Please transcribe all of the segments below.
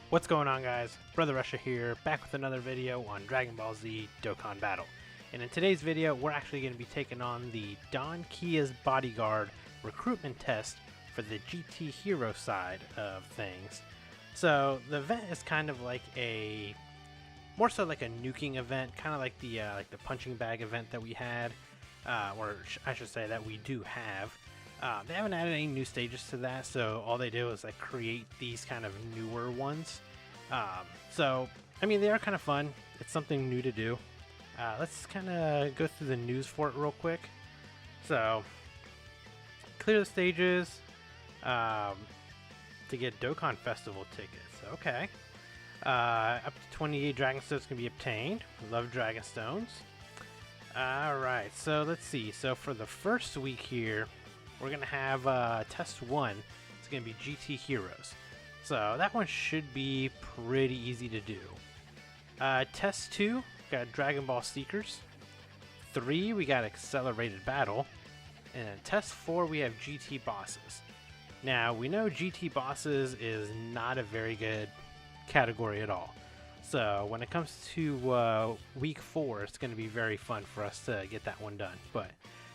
What's going on, guys? Brother Russia here, back with another video on Dragon Ball Z Dokkan Battle. And in today's video, we're actually going to be taking on the Don Kia's Bodyguard recruitment test for the GT Hero side of things. So the event is kind of like more so like a nuking event, kind of like the punching bag event that we had, I should say that we do have. They haven't added any new stages to that, so all they do is like create these kind of newer ones. So I mean, they are kind of fun. It's something new to do. Let's kind of go through the news for it real quick. So clear the stages to get Dokkan Festival tickets. Okay. Up to 28 Dragon Stones can be obtained. Love Dragon Stones. Alright, so let's see. So for the first week here, we're going to have Test 1. It's going to be GT Heroes. So that one should be pretty easy to do. Test 2, got Dragon Ball Seekers. 3, we got Accelerated Battle. And Test 4, we have GT Bosses. Now, we know GT Bosses is not a very good category at all. So when it comes to week 4, it's going to be very fun for us to get that one done. But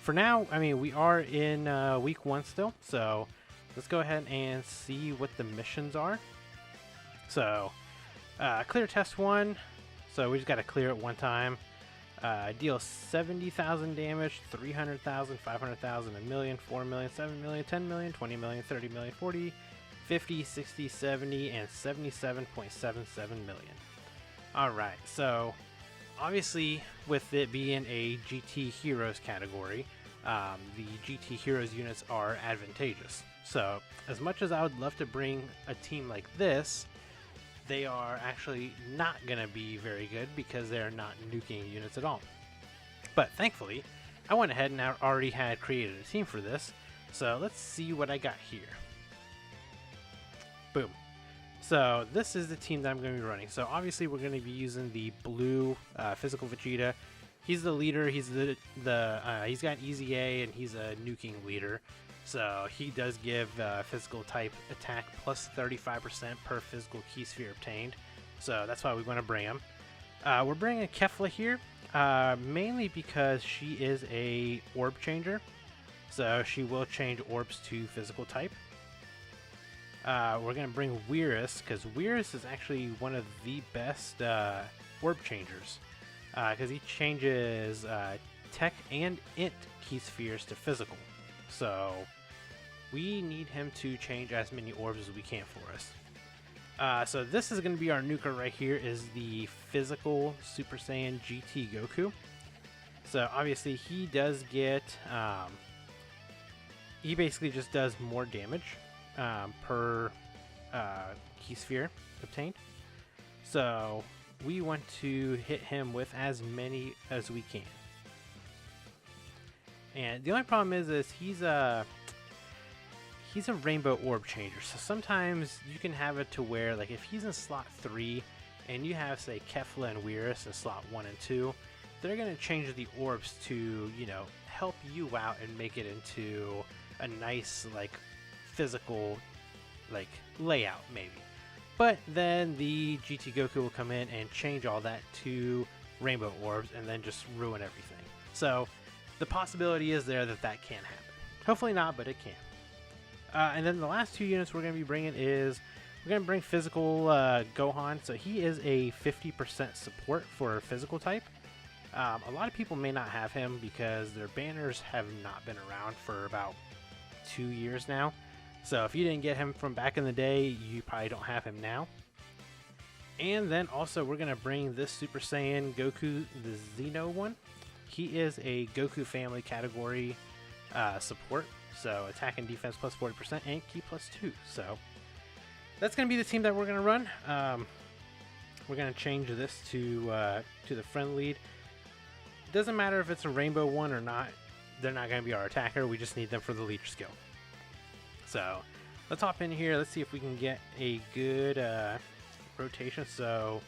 for now, I mean, we are in week 1 still, so let's go ahead and see what the missions are. So, clear test 1, so we just got to clear it one time. Deal 70,000 damage, 300,000, 500,000, a million, 4 million, 7 million, 10 million, 20 million, 30 million, 40, 50, 60, 70, and 77.77 million. Alright, so obviously, with it being a GT Heroes category, the GT Heroes units are advantageous. So, as much as I would love to bring a team like this, they are actually not going to be very good because they're not nuking units at all. But thankfully, I went ahead and already had created a team for this, so let's see what I got here. Boom. So this is the team that I'm going to be running. So obviously we're going to be using the blue physical Vegeta. He's the leader. He's he's got easy A and he's a nuking leader. So he does give physical type attack plus 35% per physical key sphere obtained. So that's why we want to bring him. We're bringing Kefla here mainly because she is a orb changer. So she will change orbs to physical type. We're going to bring Weirus, because Weirus is actually one of the best orb changers, because he changes tech and int key spheres to physical. So we need him to change as many orbs as we can for us. So this is going to be our nuker right here, is the physical Super Saiyan GT Goku. So obviously he does get, he basically just does more damage per key sphere obtained. So we want to hit him with as many as we can. And the only problem is he's a rainbow orb changer. So sometimes you can have it to where, like, if he's in slot 3 and you have, say, Kefla and Weirus in slot 1 and 2, they're going to change the orbs to, you know, help you out and make it into a nice, like, physical like layout maybe. But then the GT Goku will come in and change all that to rainbow orbs and then just ruin everything. So the possibility is there that that can happen. Hopefully not, but it can. And then the last 2 units we're going to be bringing is, we're going to bring physical Gohan. So he is a 50% support for physical type. A lot of people may not have him because their banners have not been around for about 2 years now. So if you didn't get him from back in the day, you probably don't have him now. And then also we're going to bring this Super Saiyan Goku, the Xeno one. He is a Goku family category support. So attack and defense plus 40% and ki plus 2. So that's going to be the team that we're going to run. We're going to change this to the friend lead. Doesn't matter if it's a rainbow one or not. They're not going to be our attacker. We just need them for the leader skill. So let's hop in here. Let's see if we can get a good rotation. So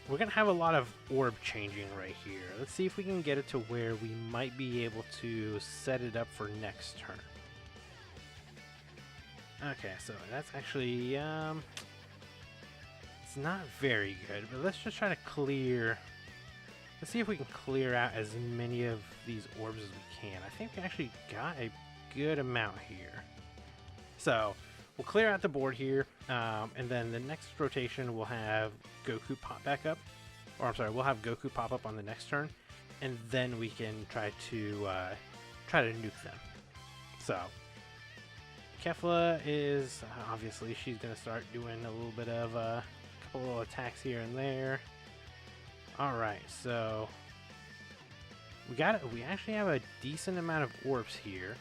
we're going to have a lot of orb changing right here. Let's see if we can get it to where we might be able to set it up for next turn. Okay, so that's actually It's not very good, but let's just try to clear. Let's see if we can clear out as many of these orbs as we can. I think we actually got a good amount here. So we'll clear out the board here, and then the next rotation we'll have Goku pop back up. Or I'm sorry, we'll have Goku pop up on the next turn, and then we can try to nuke them. So Kefla is obviously she's gonna start doing a little bit of a couple little attacks here and there. All right, so we actually have a decent amount of orbs here.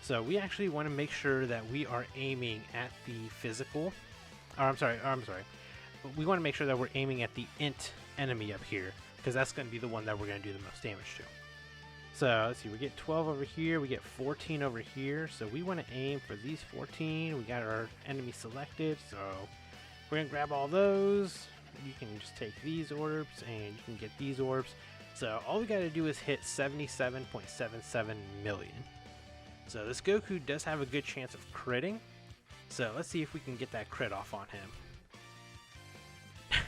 So we actually want to make sure that we are aiming at the physical. I'm sorry. We want to make sure that we're aiming at the int enemy up here, because that's going to be the one that we're going to do the most damage to. So let's see, we get 12 over here, we get 14 over here. So we want to aim for these 14. We got our enemy selected, so we're going to grab all those. You can just take these orbs and you can get these orbs. So all we got to do is hit 77.77 million. So this Goku does have a good chance of critting. So let's see if we can get that crit off on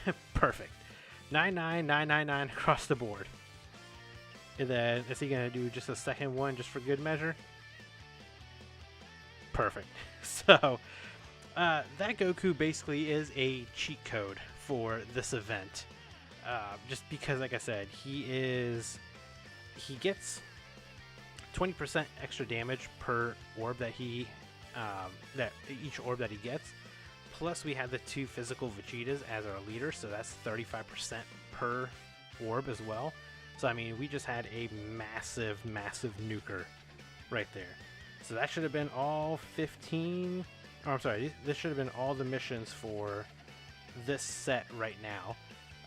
him. Perfect. 99999 across the board. And then is he going to do just a second one just for good measure? Perfect. So that Goku basically is a cheat code for this event. Just because, like I said, he gets 20% extra damage per orb that each orb that he gets. Plus we have the 2 physical Vegetas as our leader, so that's 35% per orb as well. So I mean, we just had a massive nuker right there. So that should have been all 15. Oh, I'm sorry, this should have been all the missions for this set right now.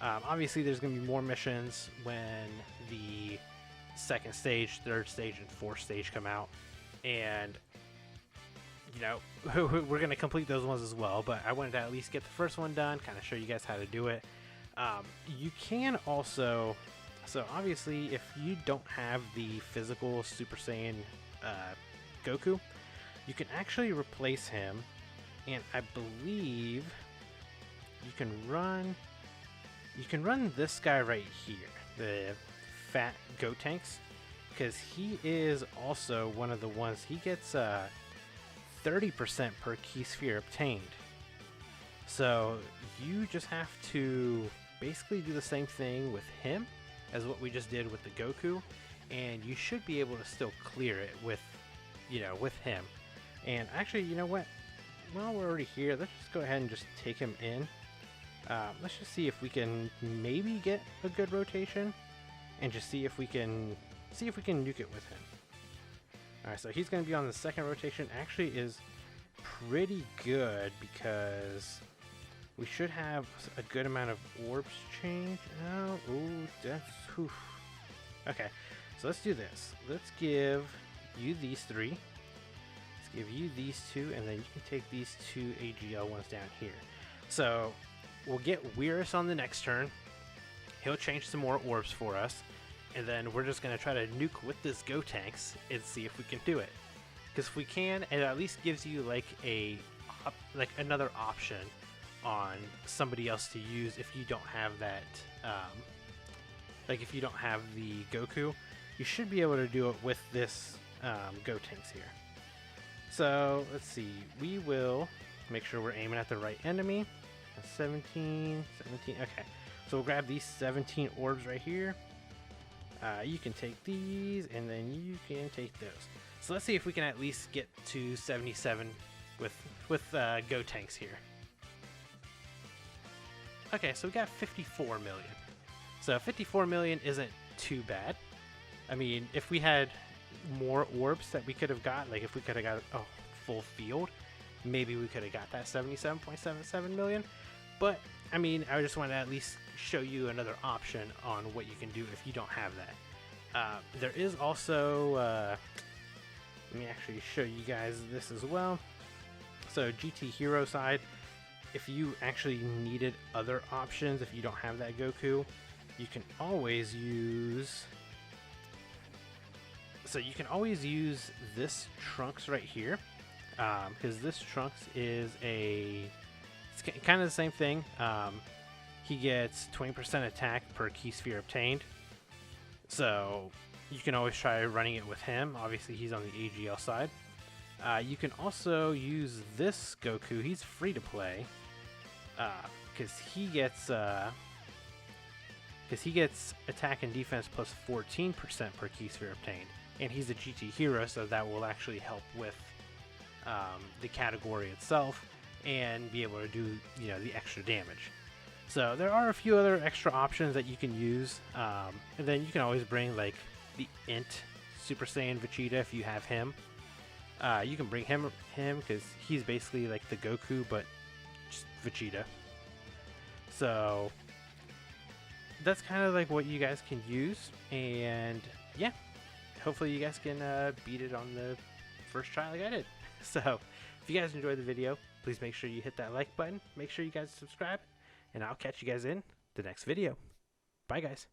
Obviously there's going to be more missions when the second stage, third stage, and fourth stage come out, and you know, we're going to complete those ones as well, but I wanted to at least get the first one done, kind of show you guys how to do it. You can also, so obviously if you don't have the physical Super Saiyan Goku, you can actually replace him, and I believe you can run this guy right here, the fat Gotenks, because he is also one of the ones, he gets 30% per key sphere obtained. So you just have to basically do the same thing with him as what we just did with the Goku, and you should be able to still clear it with, you know, with him. And actually, you know what, while we're already here, let's just go ahead and just take him in. Let's just see if we can maybe get a good rotation, and just see if we can nuke it with him. Alright, so he's going to be on the second rotation. Actually is pretty good because we should have a good amount of orbs change out. Ooh, that's... Whew. Okay, so let's do this. Let's give you these 3. Let's give you these 2, and then you can take these 2 AGL ones down here. So we'll get Weirus on the next turn. He'll change some more orbs for us, and then we're just going to try to nuke with this Gotenks and see if we can do it. Because if we can, it at least gives you like another option on somebody else to use if you don't have that, like if you don't have the Goku, you should be able to do it with this Gotenks here. So let's see, we will make sure we're aiming at the right enemy. 17, okay. So we'll grab these 17 orbs right here. You can take these, and then you can take those. So let's see if we can at least get to 77 with Gotenks here. Okay, so we got 54 million. So 54 million isn't too bad. I mean, if we had more orbs that we could have got, like if we could have got a full field, maybe we could have got that 77.77 million. But I mean, I just want to at least show you another option on what you can do if you don't have that. There is also, let me actually show you guys this as well. So GT Hero side, if you actually needed other options, if you don't have that Goku, you can always use, so you can always use this Trunks right here, because this Trunks is it's kind of the same thing. he gets 20% attack per key sphere obtained. So you can always try running it with him. Obviously, he's on the AGL side. You can also use this Goku. He's free to play because he gets attack and defense plus 14% per key sphere obtained, and he's a GT hero, so that will actually help with the category itself and be able to do the extra damage. So there are a few other extra options that you can use, and then you can always bring like the Int Super Saiyan Vegeta if you have him. You can bring him because he's basically like the Goku but just Vegeta. So that's kind of like what you guys can use, and yeah, hopefully you guys can beat it on the first try like I did. So if you guys enjoyed the video, please make sure you hit that like button, make sure you guys subscribe, and I'll catch you guys in the next video. Bye guys.